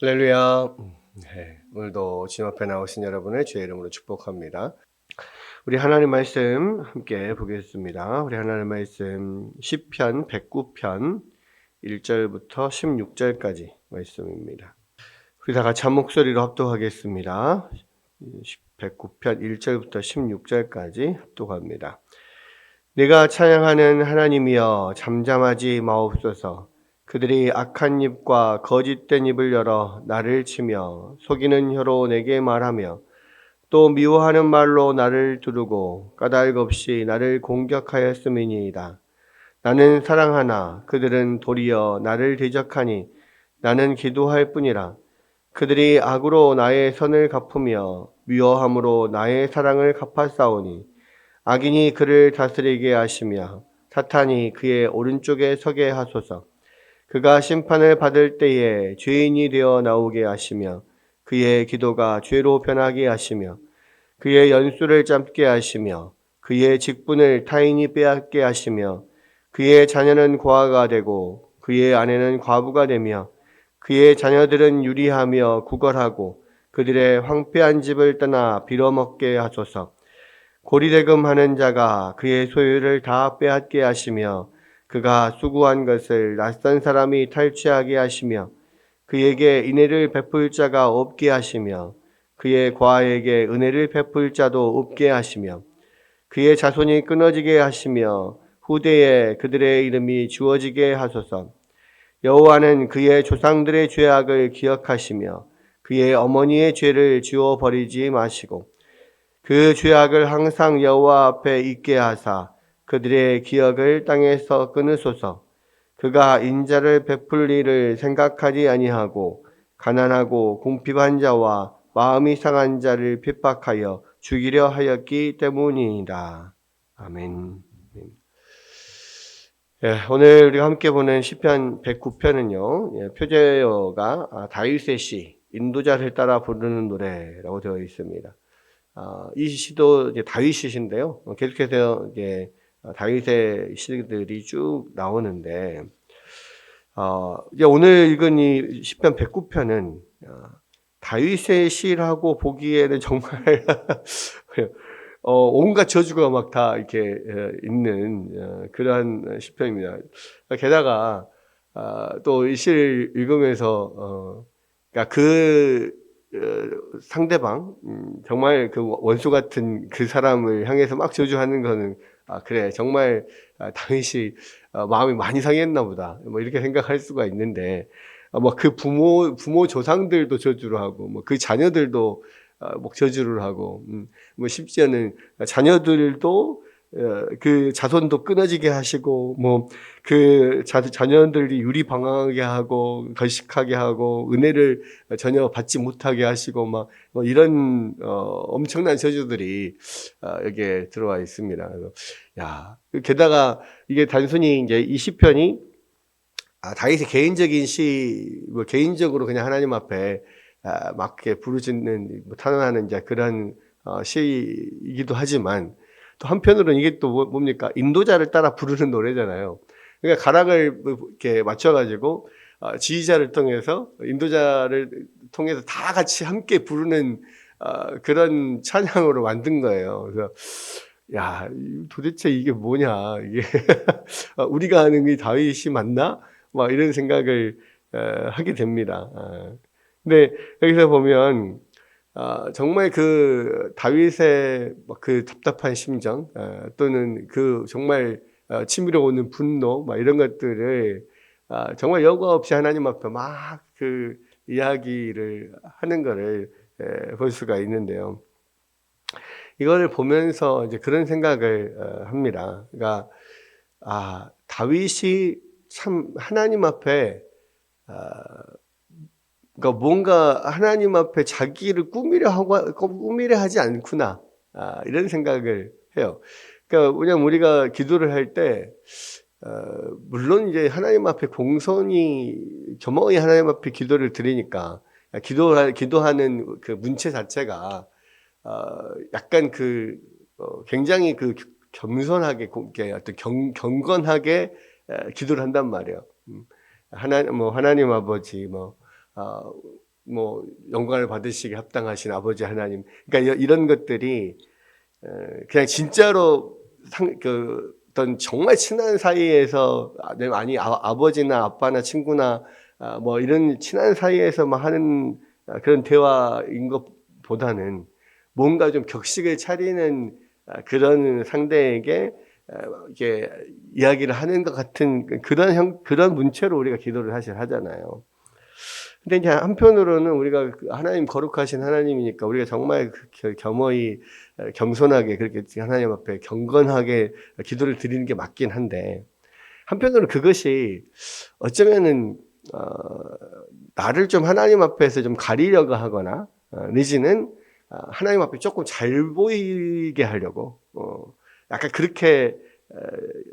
할렐루야. 오늘도 주님 앞에 나오신 여러분을 주의 이름으로 축복합니다. 우리 하나님 말씀 함께 보겠습니다. 우리 하나님 말씀 시편 109편 1절부터 16절까지 말씀입니다. 우리 다 같이 한 목소리로 합독하겠습니다. 109편 1절부터 16절까지 합독합니다. 내가 찬양하는 하나님이여 잠잠하지 마옵소서. 그들이 악한 입과 거짓된 입을 열어 나를 치며 속이는 혀로 내게 말하며 또 미워하는 말로 나를 두르고 까닭 없이 나를 공격하였음이니이다. 나는 사랑하나 그들은 도리어 나를 대적하니 나는 기도할 뿐이라. 그들이 악으로 나의 선을 갚으며 미워함으로 나의 사랑을 갚아싸우니 악인이 그를 다스리게 하시며 사탄이 그의 오른쪽에 서게 하소서. 그가 심판을 받을 때에 죄인이 되어 나오게 하시며 그의 기도가 죄로 변하게 하시며 그의 연수를 짧게 하시며 그의 직분을 타인이 빼앗게 하시며 그의 자녀는 고아가 되고 그의 아내는 과부가 되며 그의 자녀들은 유리하며 구걸하고 그들의 황폐한 집을 떠나 빌어먹게 하소서. 고리대금하는 자가 그의 소유를 다 빼앗게 하시며 그가 수고한 것을 낯선 사람이 탈취하게 하시며 그에게 인애를 베풀 자가 없게 하시며 그의 과에게 은혜를 베풀 자도 없게 하시며 그의 자손이 끊어지게 하시며 후대에 그들의 이름이 지워지게 하소서. 여호와는 그의 조상들의 죄악을 기억하시며 그의 어머니의 죄를 지워버리지 마시고 그 죄악을 항상 여호와 앞에 있게 하사 그들의 기억을 땅에서 끊으소서. 그가 인자를 베풀 일을 생각하지 아니하고 가난하고 궁핍한 자와 마음이 상한 자를 핍박하여 죽이려 하였기 때문이니라. 아멘. 오늘 우리가 함께 보는 시편 109편은요. 표제어가 다윗의 시, 인도자를 따라 부르는 노래라고 되어 있습니다. 이 시도 이제 다윗 시인데요. 계속해서 이제 다윗의 시들이 쭉 나오는데, 이제 오늘 읽은 이 시편 109편은 다윗의 시라고 보기에는 정말 온갖 저주가 막 다 이렇게 있는 그러한 시편입니다. 게다가 또 이 시를 읽으면서 그러니까 상대방 정말 그 원수 같은 그 사람을 향해서 막 저주하는 거는 그래 정말 다윗이 마음이 많이 상했나 보다 뭐 이렇게 생각할 수가 있는데 뭐 그 부모 조상들도 저주를 하고 뭐 그 자녀들도 뭐 저주를 하고 뭐 심지어는 자녀들도 그 자손도 끊어지게 하시고 뭐 그 자녀들이 유리방황하게 하고 걸식하게 하고 은혜를 전혀 받지 못하게 하시고 막 뭐 이런 엄청난 저주들이 여기에 들어와 있습니다. 그래서 야 게다가 이게 단순히 이제 이 시편이 다윗의 개인적인 시, 뭐 개인적으로 그냥 하나님 앞에 막 이렇게 부르짖는, 뭐 탄원하는 이제 그런 시이기도 하지만 또 한편으로는 이게 또 뭡니까? 인도자를 따라 부르는 노래잖아요. 그러니까 가락을 이렇게 맞춰가지고 지휘자를 통해서 인도자를 통해서 다 같이 함께 부르는 그런 찬양으로 만든 거예요. 그래서 야 도대체 이게 뭐냐? 이게 우리가 아는 이 다윗이 맞나? 막 이런 생각을 하게 됩니다. 근데 여기서 보면 정말 그 다윗의 그 답답한 심정 또는 그 정말 치밀어 오는 분노 막 이런 것들을 정말 여과 없이 하나님 앞에 막 그 이야기를 하는 것을 볼 수가 있는데요. 이걸 보면서 이제 그런 생각을 합니다. 그러니까 다윗이 참 하나님 앞에 그러니까 뭔가 하나님 앞에 자기를 꾸미려 하지 않구나 이런 생각을 해요. 그러니까 왜냐면 우리가 기도를 할 때 물론 이제 하나님 앞에 공손히 겸허히 하나님 앞에 기도를 드리니까 기도하는 그 문체 자체가 약간 굉장히 겸손하게 어떤 경건하게 기도를 한단 말이에요. 하나님 아버지 뭐 영광을 받으시기 합당하신 아버지 하나님. 그러니까 이런 것들이 그냥 진짜로 어떤 정말 친한 사이에서 아니 아버지나 아빠나 친구나 뭐 이런 친한 사이에서만 하는 그런 대화인 것보다는 뭔가 좀 격식을 차리는 그런 상대에게 이렇게 이야기를 하는 것 같은 그런 문체로 우리가 기도를 사실 하잖아요. 근데 이제 한편으로는 우리가 하나님 거룩하신 하나님이니까 우리가 정말 겸허히 겸손하게 그렇게 하나님 앞에 경건하게 기도를 드리는 게 맞긴 한데, 한편으로는 그것이 어쩌면은 나를 좀 하나님 앞에서 좀 가리려고 하거나 내지는 하나님 앞에 조금 잘 보이게 하려고 약간 그렇게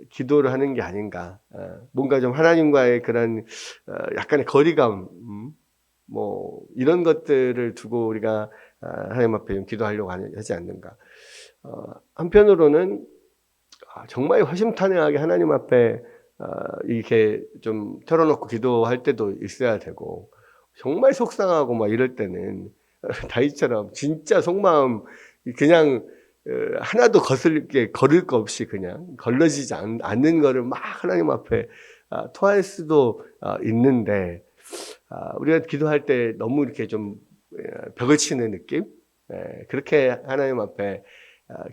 기도를 하는 게 아닌가. 뭔가 좀 하나님과의 그런 약간의 거리감, 뭐 이런 것들을 두고 우리가 하나님 앞에 좀 기도하려고 하지 않는가. 한편으로는 정말 허심탄회하게 하나님 앞에 이렇게 좀 털어놓고 기도할 때도 있어야 되고, 정말 속상하고 막 이럴 때는 다윗처럼 진짜 속마음 그냥 하나도 거를 거 없이 그냥 걸러지지 않는 거를 막 하나님 앞에 토할 수도 있는데, 우리가 기도할 때 너무 이렇게 좀 벽을 치는 느낌? 그렇게 하나님 앞에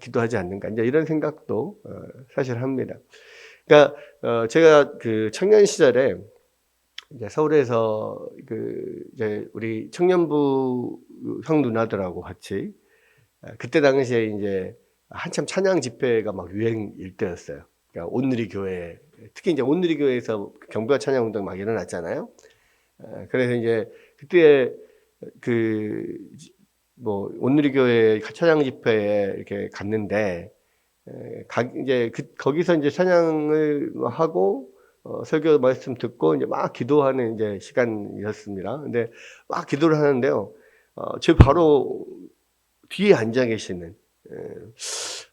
기도하지 않는가, 이제 이런 생각도 사실 합니다. 그러니까 제가 그 청년 시절에 이제 서울에서 이제 우리 청년부 형 누나들하고 같이 그때 당시에 이제 한참 찬양 집회가 막 유행일 때였어요. 그러니까 온누리 교회, 특히 이제 온누리 교회에서 경배와 찬양 운동 막 일어났잖아요. 그래서 이제 그때 뭐 온누리 교회 찬양 집회에 이렇게 갔는데, 이제 거기서 이제 찬양을 하고 설교 말씀 듣고 이제 막 기도하는 이제 시간이었습니다. 근데 막 기도를 하는데요, 제 바로 뒤에 앉아 계시는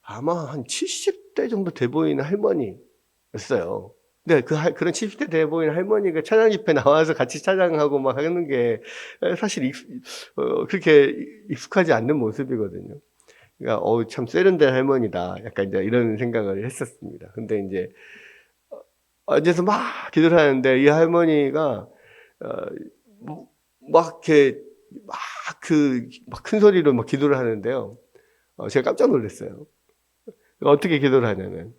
아마 한 70대 정도 돼 보이는 할머니였어요. 근데 그런 70대 돼 보이는 할머니가 찬양 집회 나와서 같이 찬양하고 막 하는 게 사실 그렇게 익숙하지 않는 모습이거든요. 그러니까 참 세련된 할머니다, 약간 이제 이런 생각을 했었습니다. 근데 이제 앉아서 막 기도를 하는데 이 할머니가 막 이렇게 막 큰 소리로 막 기도를 하는데요, 제가 깜짝 놀랐어요. 어떻게 기도를 하냐면,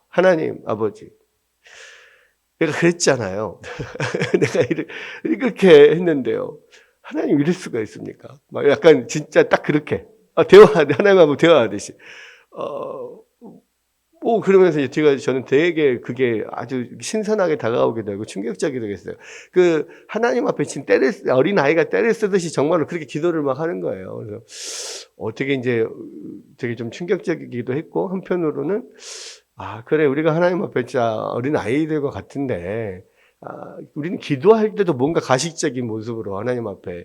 하나님 아버지, 내가 그랬잖아요. 내가 이렇게 했는데요, 하나님 이럴 수가 있습니까? 막 약간 진짜 딱 그렇게 하나님하고 대화하듯이 그러면서 이제 저는 되게 그게 아주 신선하게 다가오게 되고 충격적이게 됐어요. 하나님 앞에 지금 어린 아이가 때를 쓰듯이 정말로 그렇게 기도를 막 하는 거예요. 그래서 어떻게 이제 되게 좀 충격적이기도 했고, 한편으로는 그래, 우리가 하나님 앞에 진짜 어린 아이들과 같은데, 우리는 기도할 때도 뭔가 가식적인 모습으로 하나님 앞에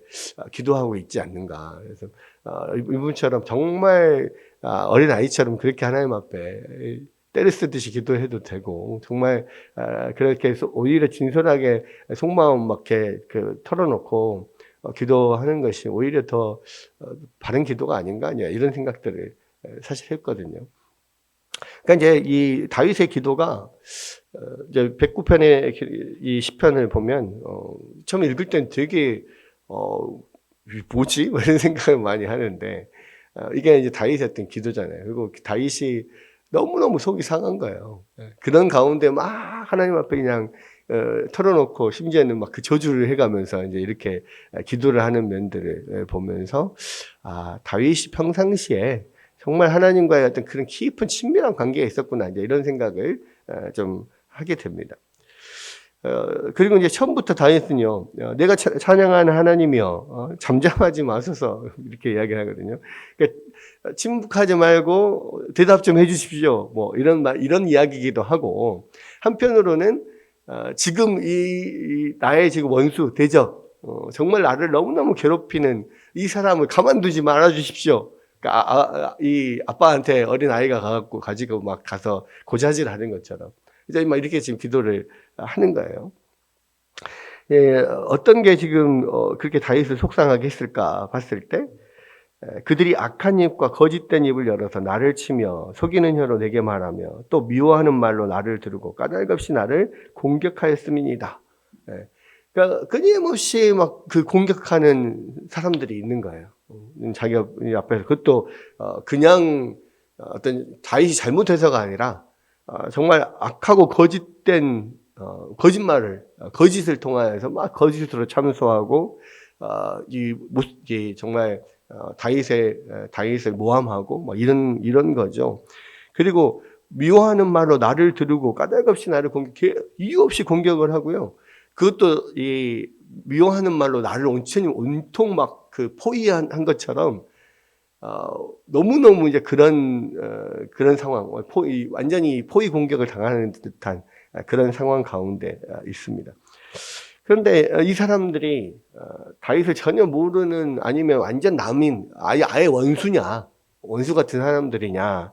기도하고 있지 않는가. 그래서 이분처럼 정말 어린 아이처럼 그렇게 하나님 앞에 때를 쓰듯이 기도해도 되고, 정말 그렇게 오히려 진솔하게 속마음 막 이렇게 털어놓고 기도하는 것이 오히려 더 바른 기도가 아닌가, 이런 생각들을 사실 했거든요. 그러니까 이제 이 다윗의 기도가 이제 109편의 이 시편을 보면 처음 읽을 땐 되게 뭐지? 이런 생각을 많이 하는데, 이게 이제 다윗의 어떤 기도잖아요. 그리고 다윗이 너무너무 속이 상한 거예요. 그런 가운데 막 하나님 앞에 그냥 털어놓고, 심지어는 막 그 저주를 해가면서 이제 이렇게 기도를 하는 면들을 보면서, 다윗이 평상시에 정말 하나님과의 어떤 그런 깊은 친밀한 관계가 있었구나, 이제 이런 생각을 좀 하게 됩니다. 그리고 이제 처음부터 다윗은요, 내가 찬양하는 하나님이여 잠잠하지 마소서, 이렇게 이야기하거든요. 그러니까 침묵하지 말고 대답 좀 해주십시오, 뭐 이런 이야기이기도 하고, 한편으로는 지금 나의 지금 원수 대적, 정말 나를 너무너무 괴롭히는 이 사람을 가만두지 말아 주십시오. 그러니까 이 아빠한테 어린 아이가 가지고 막 가서 고자질 하는 것처럼 이제 막 이렇게 지금 기도를 하는 거예요. 예, 어떤 게 지금 그렇게 다윗을 속상하게 했을까 봤을 때 그들이 악한 입과 거짓된 입을 열어서 나를 치며 속이는 혀로 내게 말하며 또 미워하는 말로 나를 두르고 까닭없이 나를 공격하였음이니이다. 예. 그러니까 끊임없이 막 그 공격하는 사람들이 있는 거예요. 자기 앞에서 그것도 그냥 어떤 다윗이 잘못해서가 아니라 정말 악하고 거짓된 거짓말을 거짓을 통하여서 막 거짓으로 참소하고 이 정말 다윗을 모함하고 뭐 이런 거죠. 그리고 미워하는 말로 나를 두르고 까닭없이 나를 이유 없이 공격을 하고요. 그것도 이 미워하는 말로 나를 온통 막 그 포위한 것처럼 너무너무 이제 그런 상황, 완전히 포위 공격을 당하는 듯한 그런 상황 가운데 있습니다. 그런데 이 사람들이 다윗을 전혀 모르는 아니면 완전 남인, 아예 원수냐, 원수 같은 사람들이냐.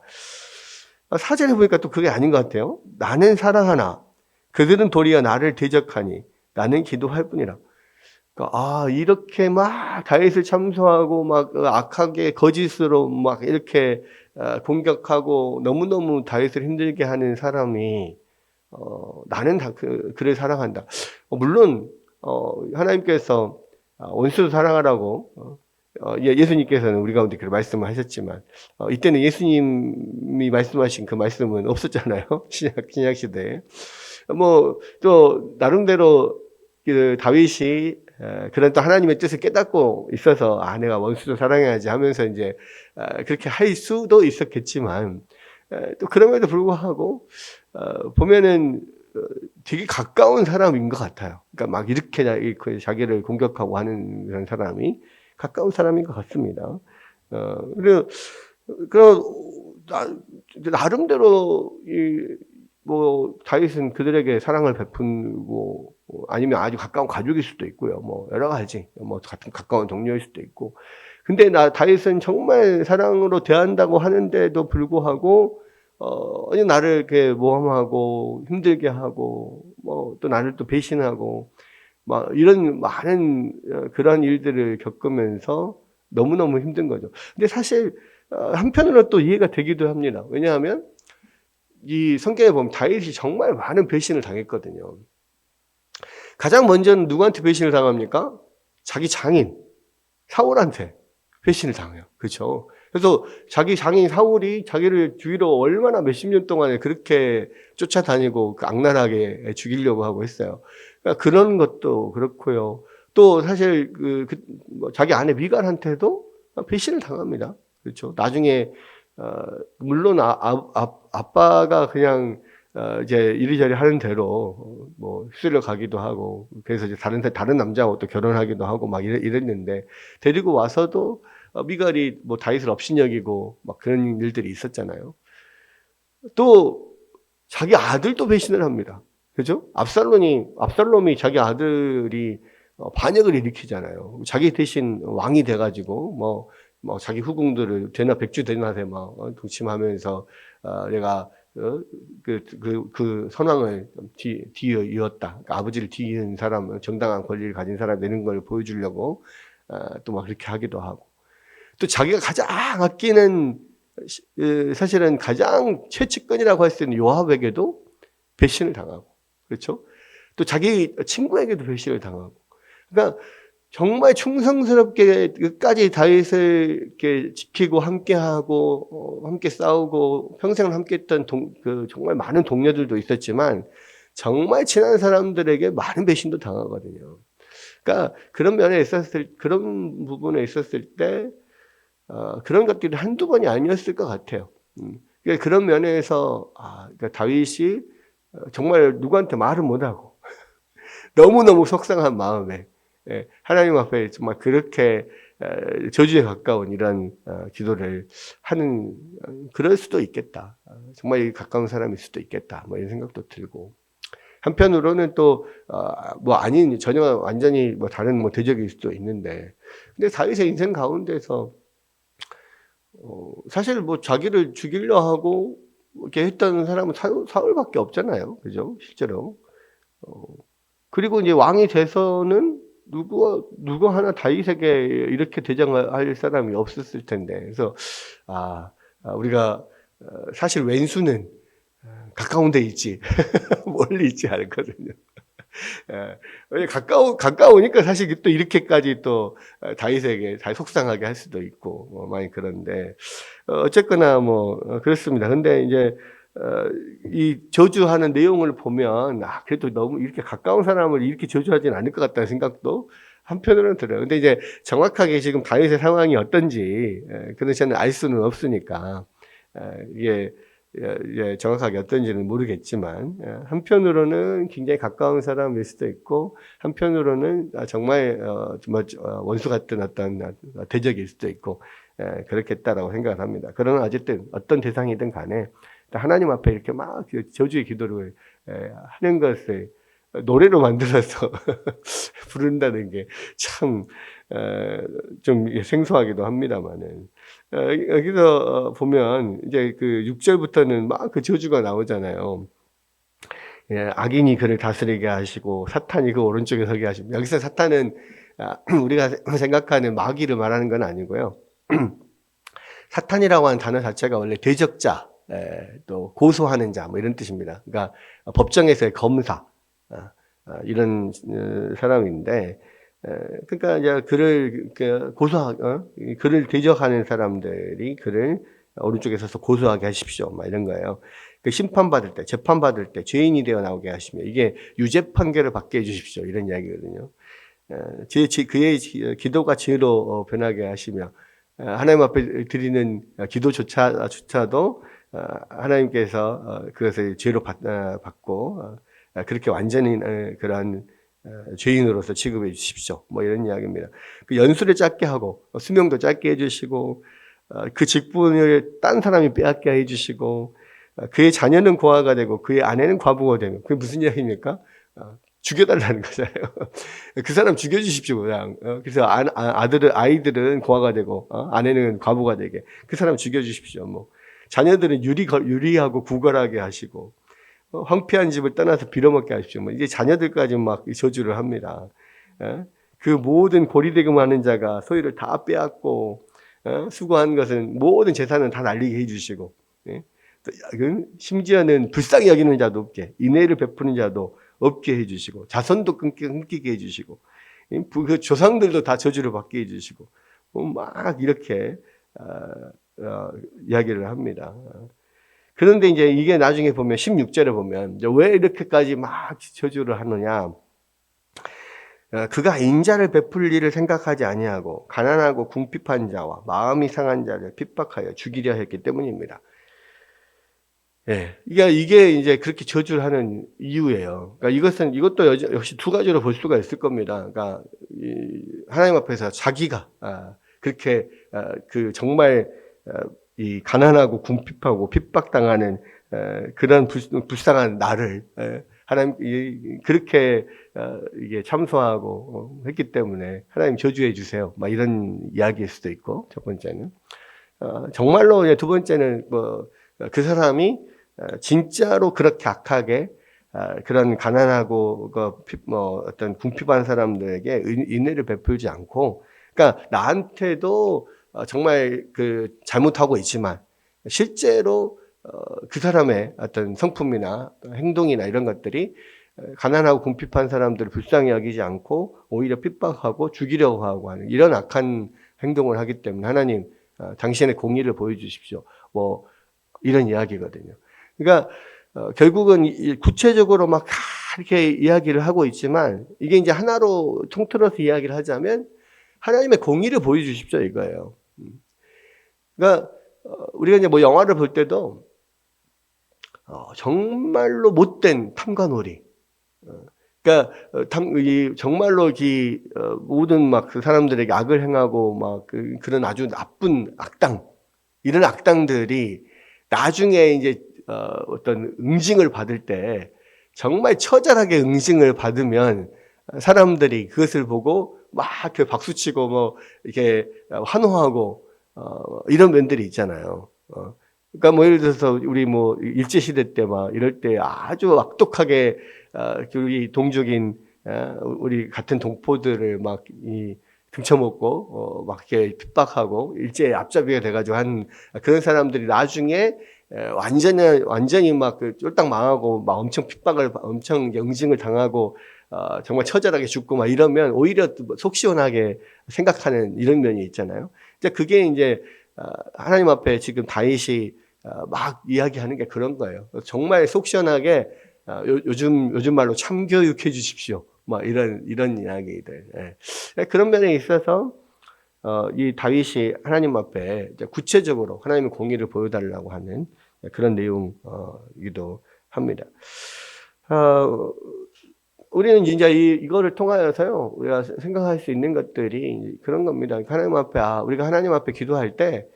사전에 보니까 또 그게 아닌 것 같아요. 나는 사랑하나 그들은 도리어 나를 대적하니 나는 기도할 뿐이라. 그러니까 이렇게 막 다윗을 참소하고 막 악하게 거짓으로 막 이렇게 공격하고 너무너무 다윗을 힘들게 하는 사람이 나는 그를 사랑한다. 물론 하나님께서 원수도 사랑하라고 예수님께서는 우리 가운데 그런 말씀을 하셨지만 이때는 예수님이 말씀하신 그 말씀은 없었잖아요. 신약 시대에. 뭐 또 나름대로 그 다윗이 그런 또 하나님의 뜻을 깨닫고 있어서 내가 원수도 사랑해야지 하면서 이제 그렇게 할 수도 있었겠지만 또 그럼에도 불구하고 보면은 되게 가까운 사람인 것 같아요. 그러니까 막 이렇게 자기를 공격하고 하는 그런 사람이 가까운 사람인 것 같습니다. 그리고 나름대로 뭐 다윗은 그들에게 사랑을 베푼고 아니면 아주 가까운 가족일 수도 있고요. 뭐 여러 가지 뭐 같은 가까운 동료일 수도 있고. 근데 다윗은 정말 사랑으로 대한다고 하는데도 불구하고 나를 이렇게 모함하고 힘들게 하고 뭐 또 나를 또 배신하고 막 이런 많은 그런 일들을 겪으면서 너무너무 힘든 거죠. 근데 사실 한편으로 또 이해가 되기도 합니다. 왜냐하면 이 성경에 보면 다윗이 정말 많은 배신을 당했거든요. 가장 먼저는 누구한테 배신을 당합니까? 자기 장인 사울한테 배신을 당해요. 그렇죠? 그래서 자기 장인 사울이 자기를 죽이러 얼마나 몇십 년 동안에 그렇게 쫓아다니고 악랄하게 죽이려고 하고 했어요. 그러니까 그런 것도 그렇고요. 또 사실 뭐 자기 아내 미갈한테도 배신을 당합니다. 그렇죠? 나중에 물론 아빠가 그냥 이제 이리저리 하는 대로 뭐 휩쓸려 가기도 하고 그래서 이제 다른 남자하고 또 결혼하기도 하고 막 이랬는데 데리고 와서도 미갈이 뭐 다윗을 업신여기고 막 그런 일들이 있었잖아요. 또 자기 아들도 배신을 합니다. 그죠? 압살롬이 자기 아들이 반역을 일으키잖아요. 자기 대신 왕이 돼가지고 뭐 자기 후궁들을 백주 대낮에 막 동침하면서 내가 그 선왕을 뒤이었다. 그러니까 아버지를 뒤이은 사람은 정당한 권리를 가진 사람 되는 걸 보여주려고 또 막 그렇게 하기도 하고. 또 자기가 가장 아끼는 사실은 가장 최측근이라고 할 수 있는 요압에게도 배신을 당하고, 그렇죠? 또 자기 친구에게도 배신을 당하고. 그러니까 정말 충성스럽게 끝까지 다윗을 이렇게 지키고 함께하고 함께 싸우고 평생을 함께했던 정말 많은 동료들도 있었지만 정말 친한 사람들에게 많은 배신도 당하거든요. 그러니까 그런 부분에 있었을 때 그런 것들이 한두 번이 아니었을 것 같아요. 그러니까 그런 면에서 그러니까 다윗이 정말 누구한테 말을 못하고 너무너무 속상한 마음에 하나님 앞에 정말 그렇게 저주에 가까운 이런 기도를 하는 그럴 수도 있겠다. 정말 가까운 사람일 수도 있겠다. 뭐 이런 생각도 들고 한편으로는 또 뭐 아닌 전혀 완전히 뭐 다른 뭐 대적일 수도 있는데 근데 다윗의 인생 가운데서 사실 뭐 자기를 죽이려 하고 이렇게 했던 사람은 사울밖에 없잖아요. 그죠? 실제로. 그리고 이제 왕이 돼서는 누구 하나 다윗에게 이렇게 대장할 사람이 없었을 텐데. 그래서 우리가 사실 왼수는 가까운 데 있지 멀리 있지 않거든요. 가까우니까 사실 또 이렇게까지 또 다윗에게 잘 속상하게 할 수도 있고 많이 그런데 어쨌거나 그렇습니다. 근데 이제 이 저주하는 내용을 보면 그래도 너무 이렇게 가까운 사람을 이렇게 저주하진 않을 것 같다는 생각도 한편으로는 들어요. 근데 이제 정확하게 지금 다윗의 상황이 어떤지 그런 저는 알 수는 없으니까 이게 정확하게 어떤지는 모르겠지만 한편으로는 굉장히 가까운 사람일 수도 있고 한편으로는 정말 원수 같은 어떤 대적일 수도 있고 그렇겠다라고 생각을 합니다. 그러나 어쨌든 어떤 대상이든 간에 하나님 앞에 이렇게 막 저주의 기도를 하는 것을 노래로 만들어서 부른다는 게 참 좀 생소하기도 합니다만은 여기서 보면 이제 그 6절부터는 막 그 저주가 나오잖아요. 악인이 그를 다스리게 하시고 사탄이 그 오른쪽에 서게 하시고, 여기서 사탄은 우리가 생각하는 마귀를 말하는 건 아니고요. 사탄이라고 하는 단어 자체가 원래 대적자, 또 고소하는 자 이런 뜻입니다. 그러니까 법정에서의 검사 이런 사람인데, 그러니까 이제 그를 그를 대적하는 사람들이 그를 오른쪽에 서서 고소하게 하십시오, 이런 거예요. 그 심판받을 때, 재판받을 때 죄인이 되어 나오게 하시며, 이게 유죄 판결을 받게 해주십시오, 이런 이야기거든요. 그의 기도가 죄로 변하게 하시며, 하나님 앞에 드리는 기도조차도 하나님께서 그것을 죄로 받고 그렇게 완전히 그러한 죄인으로서 취급해 주십시오, 이런 이야기입니다. 그 연수를 짧게 하고 수명도 짧게 해주시고 그 직분을 딴 사람이 빼앗게 해주시고 그의 자녀는 고아가 되고 그의 아내는 과부가 되면, 그게 무슨 이야기입니까? 죽여달라는 거잖아요. 그 사람 죽여주십시오, 그냥. 그래서 아이들은 고아가 되고 아내는 과부가 되게 그 사람 죽여주십시오. 자녀들은 유리하고 구걸하게 하시고 황폐한 집을 떠나서 빌어먹게 하십시오. 이제 자녀들까지 막 저주를 합니다. 그 모든 고리대금하는 자가 소유를 다 빼앗고 수고한 것은 모든 재산은 다 날리게 해주시고, 심지어는 불쌍히 여기는 자도 없게, 인애를 베푸는 자도 없게 해주시고, 자손도 끊기게 해주시고, 그 조상들도 다 저주를 받게 해주시고, 막 이렇게 이야기를 합니다. 그런데 이제 이게 나중에 보면 16절에 보면 왜 이렇게까지 막 저주를 하느냐? 그가 인자를 베풀 일을 생각하지 아니하고 가난하고 궁핍한 자와 마음이 상한 자를 핍박하여 죽이려 했기 때문입니다. 이게 이제 그렇게 저주를 하는 이유예요. 그러니까 이것도 역시 두 가지로 볼 수가 있을 겁니다. 그러니까 하나님 앞에서 자기가 그렇게 정말 이 가난하고 궁핍하고 핍박당하는 그런 불쌍한 나를 하나님 그렇게 이게 참소하고 했기 때문에 하나님 저주해 주세요, 이런 이야기일 수도 있고, 첫 번째는 정말로, 두 번째는 그 사람이 진짜로 그렇게 악하게 그런 가난하고 어떤 궁핍한 사람들에게 인애를 베풀지 않고, 그러니까 나한테도 정말 잘못하고 있지만 실제로 그 사람의 어떤 성품이나 행동이나 이런 것들이 가난하고 궁핍한 사람들을 불쌍히 여기지 않고 오히려 핍박하고 죽이려고 하고 하는 이런 악한 행동을 하기 때문에 하나님 당신의 공의를 보여주십시오, 이런 이야기거든요. 그러니까 결국은 구체적으로 막 이렇게 이야기를 하고 있지만 이게 이제 하나로 통틀어서 이야기를 하자면 하나님의 공의를 보여주십시오, 이거예요. 그러니까 우리가 이제 영화를 볼 때도 정말로 못된 탐관오리, 그러니까 정말로 모든 그 사람들에게 악을 행하고 그런 아주 나쁜 악당, 이런 악당들이 나중에 이제 어떤 응징을 받을 때 정말 처절하게 응징을 받으면 사람들이 그것을 보고 막 이렇게 박수치고 이렇게 환호하고 이런 면들이 있잖아요. 그러니까 예를 들어서 우리 일제시대 때 이럴 때 아주 악독하게 우리 동족인 우리 같은 동포들을 막 등쳐먹고 막 이렇게 핍박하고 일제히 앞잡이가 돼가지고 한 그런 사람들이 나중에 완전히 막 쫄딱 망하고 막 엄청 핍박을 엄청 영징을 당하고 정말 처절하게 죽고 막 이러면 오히려 속 시원하게 생각하는 이런 면이 있잖아요. 이제 그게 이제 하나님 앞에 지금 다윗이 막 이야기하는 게 그런 거예요. 정말 속 시원하게 요즘 말로 참교육해 주십시오. 막 이런 이야기들. 그런 면에 있어서 이 다윗이 하나님 앞에 이제 구체적으로 하나님의 공의를 보여달라고 하는 그런 내용이기도 합니다. 우리는 이제 이거를 통하여서요, 우리가 생각할 수 있는 것들이 그런 겁니다. 하나님 앞에, 우리가 하나님 앞에 기도할 때,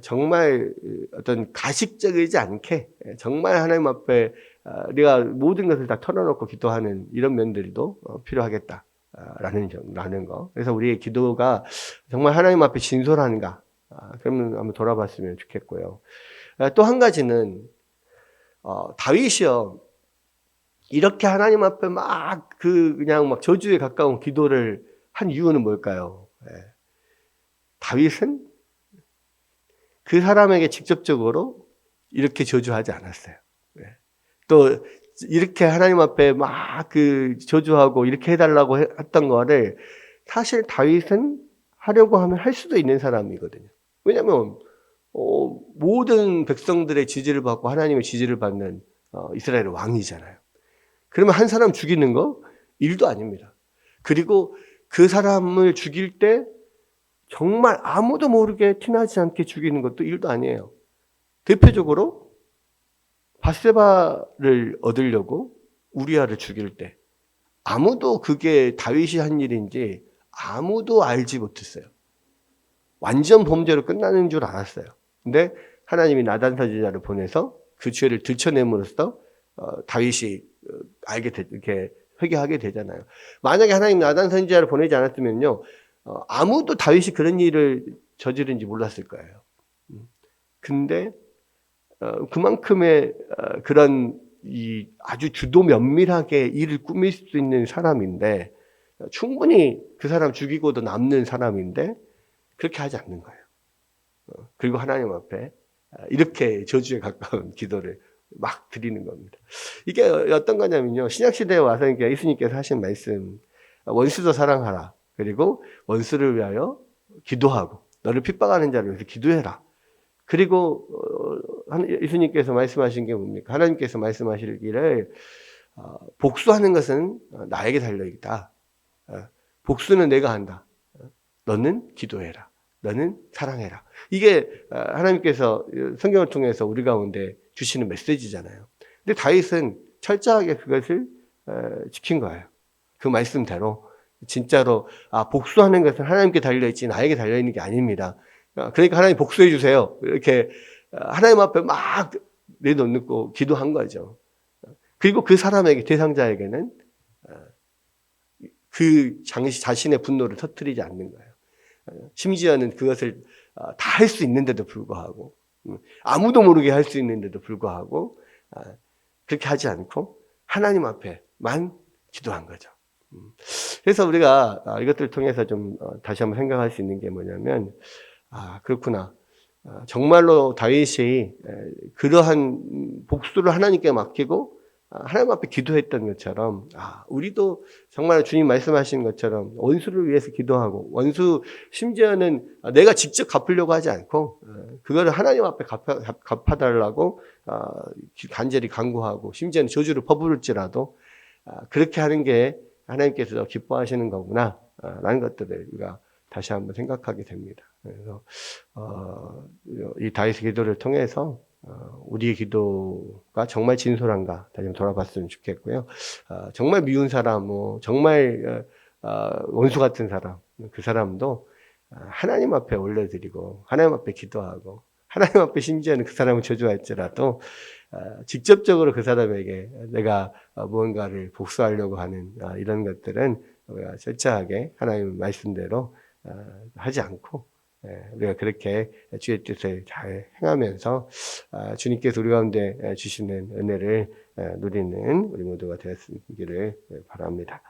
정말 어떤 가식적이지 않게, 정말 하나님 앞에, 우리가 모든 것을 다 털어놓고 기도하는 이런 면들도 필요하겠다. 라는 거. 그래서 우리의 기도가 정말 하나님 앞에 진솔한가. 그러면 한번 돌아봤으면 좋겠고요. 또 한 가지는, 다윗이요. 이렇게 하나님 앞에 그냥 막 저주에 가까운 기도를 한 이유는 뭘까요? 다윗은 그 사람에게 직접적으로 이렇게 저주하지 않았어요. 또 이렇게 하나님 앞에 저주하고 이렇게 해달라고 했던 거를 사실 다윗은 하려고 하면 할 수도 있는 사람이거든요. 왜냐하면 모든 백성들의 지지를 받고 하나님의 지지를 받는 이스라엘 왕이잖아요. 그러면 한 사람 죽이는 거 일도 아닙니다. 그리고 그 사람을 죽일 때 정말 아무도 모르게 티나지 않게 죽이는 것도 일도 아니에요. 대표적으로 밧세바를 얻으려고 우리아를 죽일 때 아무도 그게 다윗이 한 일인지 아무도 알지 못했어요. 완전 범죄로 끝나는 줄 알았어요. 근데 하나님이 나단 선지자를 보내서 그 죄를 들춰냄으로써 다윗이 이렇게 회개하게 되잖아요. 만약에 하나님 나단 선지자를 보내지 않았으면요, 아무도 다윗이 그런 일을 저지른지 몰랐을 거예요. 근데 그만큼의 그런 아주 주도 면밀하게 일을 꾸밀 수 있는 사람인데 충분히 그 사람 죽이고도 남는 사람인데 그렇게 하지 않는 거예요. 그리고 하나님 앞에 이렇게 저주에 가까운 기도를 막 드리는 겁니다. 이게 어떤 거냐면요. 신약시대에 와서 예수님께서 하신 말씀, 원수도 사랑하라. 그리고 원수를 위하여 기도하고, 너를 핍박하는 자를 위해서 기도해라. 그리고 예수님께서 말씀하신 게 뭡니까? 하나님께서 말씀하시기를 복수하는 것은 나에게 달려있다. 복수는 내가 한다. 너는 기도해라. 너는 사랑해라. 이게 하나님께서 성경을 통해서 우리 가운데 주시는 메시지잖아요. 근데 다윗은 철저하게 그것을 지킨 거예요. 그 말씀대로 진짜로 복수하는 것은 하나님께 달려있지 나에게 달려있는 게 아닙니다. 그러니까 하나님 복수해 주세요. 이렇게 하나님 앞에 막 내놓고 기도한 거죠. 그리고 그 사람에게, 대상자에게는 그 자신의 분노를 터뜨리지 않는 거예요. 심지어는 그것을 다 할 수 있는데도 불구하고, 아무도 모르게 할 수 있는데도 불구하고 그렇게 하지 않고 하나님 앞에만 기도한 거죠. 그래서 우리가 이것들을 통해서 좀 다시 한번 생각할 수 있는 게 뭐냐면, 그렇구나. 정말로 다윗이 그러한 복수를 하나님께 맡기고 하나님 앞에 기도했던 것처럼 우리도 정말 주님 말씀하신 것처럼 원수를 위해서 기도하고, 원수 심지어는 내가 직접 갚으려고 하지 않고 그거를 하나님 앞에 갚아달라고 간절히 간구하고, 심지어는 저주를 퍼부을지라도 그렇게 하는 게 하나님께서 기뻐하시는 거구나 라는 것들을 우리가 다시 한번 생각하게 됩니다. 그래서 이 다윗의 기도를 통해서 우리의 기도가 정말 진솔한가 다시 한번 돌아봤으면 좋겠고요. 정말 미운 사람, 정말 원수 같은 사람, 그 사람도 하나님 앞에 올려드리고 하나님 앞에 기도하고 하나님 앞에 심지어는 그 사람을 저주할지라도 직접적으로 그 사람에게 내가 무언가를 복수하려고 하는 이런 것들은 우리가 철저하게 하나님 말씀대로 하지 않고 우리가 그렇게 주의 뜻을 잘 행하면서 주님께서 우리 가운데 주시는 은혜를 누리는 우리 모두가 되었기를 바랍니다.